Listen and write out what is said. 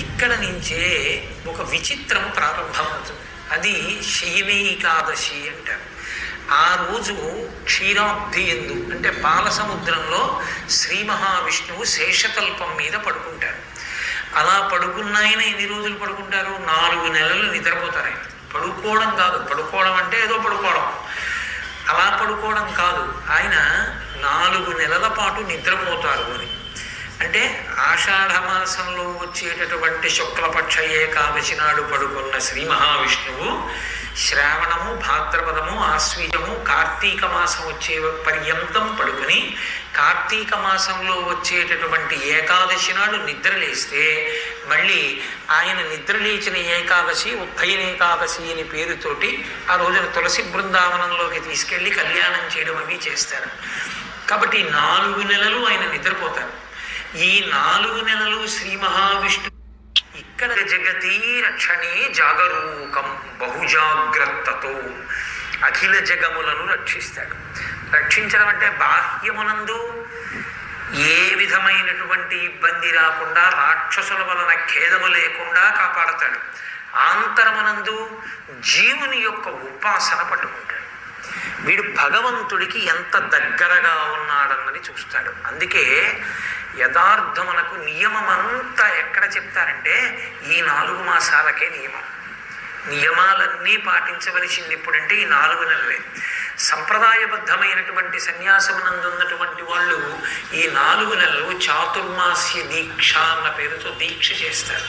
ఇక్కడ నుంచే ఒక విచిత్రం ప్రారంభమవుతుంది. అది శయనే ఏకాదశి అంటారు. ఆ రోజు క్షీరాబ్ది ఎందు అంటే పాల సముద్రంలో శ్రీ మహావిష్ణువు శేషతల్పం మీద పడుకుంటారు. అలా పడుకున్న ఆయన ఎన్ని రోజులు పడుకుంటారు? 4 నెలలు నిద్రపోతారు ఆయన. పడుకోవడం కాదు, పడుకోవడం అంటే ఏదో పడుకోవడం, అలా పడుకోవడం కాదు, ఆయన 4 నెలల పాటు నిద్రపోతారు అని. అంటే ఆషాఢమాసంలో వచ్చేటటువంటి శుక్లపక్ష ఏకాదశి నాడు పడుకున్న శ్రీ మహావిష్ణువు శ్రావణము, భాద్రపదము, ఆశ్వీజము, కార్తీక మాసం వచ్చే పర్యంతం పడుకుని కార్తీక మాసంలో వచ్చేటటువంటి ఏకాదశి నాడు నిద్రలేస్తే మళ్ళీ ఆయన నిద్రలేచిన ఏకాదశి ఉత్తయన ఏకాదశి అని పేరుతోటి ఆ రోజున తులసి బృందావనంలోకి తీసుకెళ్ళి కళ్యాణం చేయడం అవి చేస్తారు. కాబట్టి 4 నెలలు ఆయన నిద్రపోతారు. ఈ 4 నెలలు శ్రీ మహావిష్ణు ఇక్కడ జగతీ రక్షణే జాగరూకం బహుజాగ్రత్తతో అఖిల జగములను రక్షిస్తాడు. రక్షించడం అంటే బాహ్యమునందు ఏ విధమైనటువంటి ఇబ్బంది రాకుండా, రాక్షసుల వలన ఖేదము లేకుండా కాపాడతాడు. ఆంతరమునందు జీవుని యొక్క ఉపాసన పట్టుకుంటాడు. వీడు భగవంతుడికి ఎంత దగ్గరగా ఉన్నాడన్నది చూస్తాడు. అందుకే యథార్థమునకు నియమమంతా ఎక్కడ చెప్తారంటే ఈ 4 మాసాలకే నియమం. నియమాలన్నీ పాటించవలసింది ఎప్పుడంటే ఈ 4 నెలలే. సంప్రదాయబద్ధమైనటువంటి సన్యాసమునందున్నటువంటి వాళ్ళు ఈ 4 నెలలు చాతుర్మాస్య దీక్ష అన్న పేరుతో దీక్ష చేస్తారు.